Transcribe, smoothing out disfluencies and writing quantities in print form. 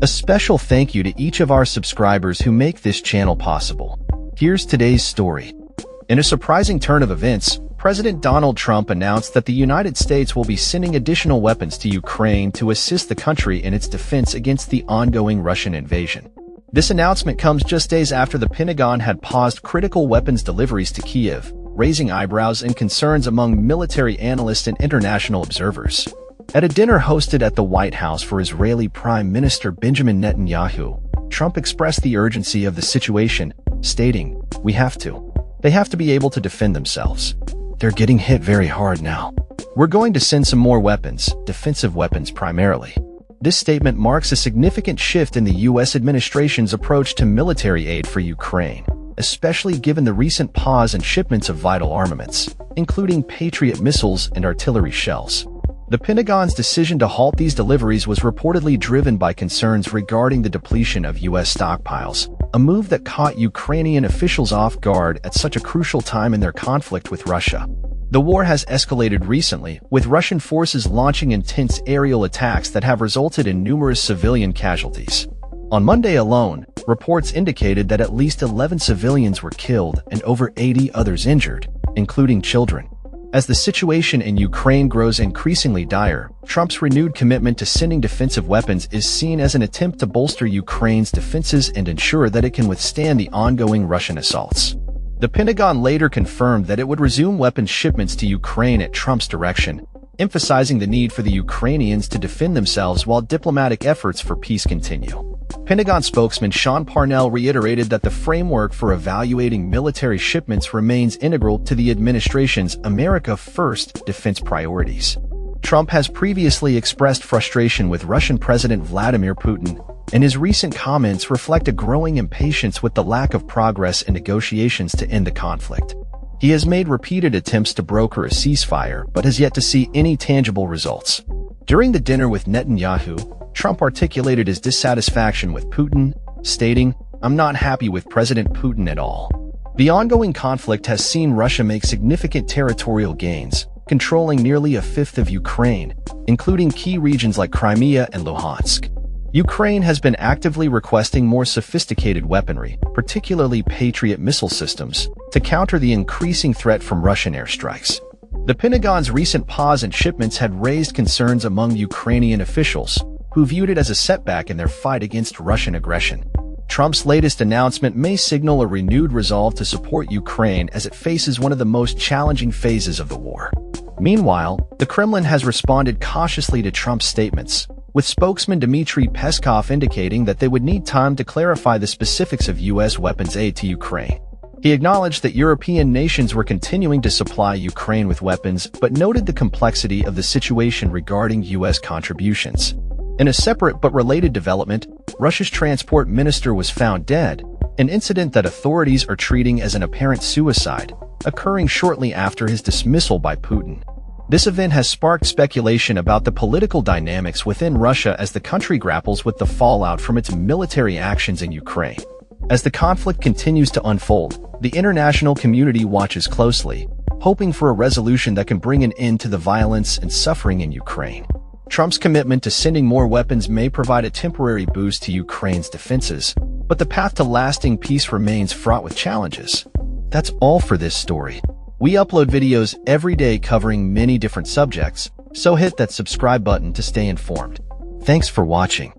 A special thank you to each of our subscribers who make this channel possible. Here's today's story. In a surprising turn of events, President Donald Trump announced that the United States will be sending additional weapons to Ukraine to assist the country in its defense against the ongoing Russian invasion. This announcement comes just days after the Pentagon had paused critical weapons deliveries to Kyiv, raising eyebrows and concerns among military analysts and international observers. At a dinner hosted at the White House for Israeli Prime Minister Benjamin Netanyahu, Trump expressed the urgency of the situation, stating, They have to be able to defend themselves. They're getting hit very hard now. We're going to send some more weapons, defensive weapons primarily. This statement marks a significant shift in the U.S. administration's approach to military aid for Ukraine, especially given the recent pause in shipments of vital armaments, including Patriot missiles and artillery shells. The Pentagon's decision to halt these deliveries was reportedly driven by concerns regarding the depletion of U.S. stockpiles, a move that caught Ukrainian officials off guard at such a crucial time in their conflict with Russia. The war has escalated recently, with Russian forces launching intense aerial attacks that have resulted in numerous civilian casualties. On Monday alone, reports indicated that at least 11 civilians were killed and over 80 others injured, including children. As the situation in Ukraine grows increasingly dire, Trump's renewed commitment to sending defensive weapons is seen as an attempt to bolster Ukraine's defenses and ensure that it can withstand the ongoing Russian assaults. The Pentagon later confirmed that it would resume weapons shipments to Ukraine at Trump's direction, emphasizing the need for the Ukrainians to defend themselves while diplomatic efforts for peace continue. Pentagon spokesman Sean Parnell reiterated that the framework for evaluating military shipments remains integral to the administration's America First defense priorities. Trump has previously expressed frustration with Russian President Vladimir Putin, and his recent comments reflect a growing impatience with the lack of progress in negotiations to end the conflict. He has made repeated attempts to broker a ceasefire but has yet to see any tangible results. During the dinner with Netanyahu, Trump articulated his dissatisfaction with Putin, stating, "I'm not happy with President Putin at all." The ongoing conflict has seen Russia make significant territorial gains, controlling nearly a fifth of Ukraine, including key regions like Crimea and Luhansk. Ukraine has been actively requesting more sophisticated weaponry, particularly Patriot missile systems, to counter the increasing threat from Russian airstrikes. The Pentagon's recent pause in shipments had raised concerns among Ukrainian officials, who viewed it as a setback in their fight against Russian aggression. Trump's latest announcement may signal a renewed resolve to support Ukraine as it faces one of the most challenging phases of the war. Meanwhile, the Kremlin has responded cautiously to Trump's statements, with spokesman Dmitry Peskov indicating that they would need time to clarify the specifics of U.S. weapons aid to Ukraine. He acknowledged that European nations were continuing to supply Ukraine with weapons, but noted the complexity of the situation regarding U.S. contributions. In a separate but related development, Russia's transport minister was found dead, an incident that authorities are treating as an apparent suicide, occurring shortly after his dismissal by Putin. This event has sparked speculation about the political dynamics within Russia as the country grapples with the fallout from its military actions in Ukraine. As the conflict continues to unfold, the international community watches closely, hoping for a resolution that can bring an end to the violence and suffering in Ukraine. Trump's commitment to sending more weapons may provide a temporary boost to Ukraine's defenses, but the path to lasting peace remains fraught with challenges. That's all for this story. We upload videos every day covering many different subjects, so hit that subscribe button to stay informed. Thanks for watching.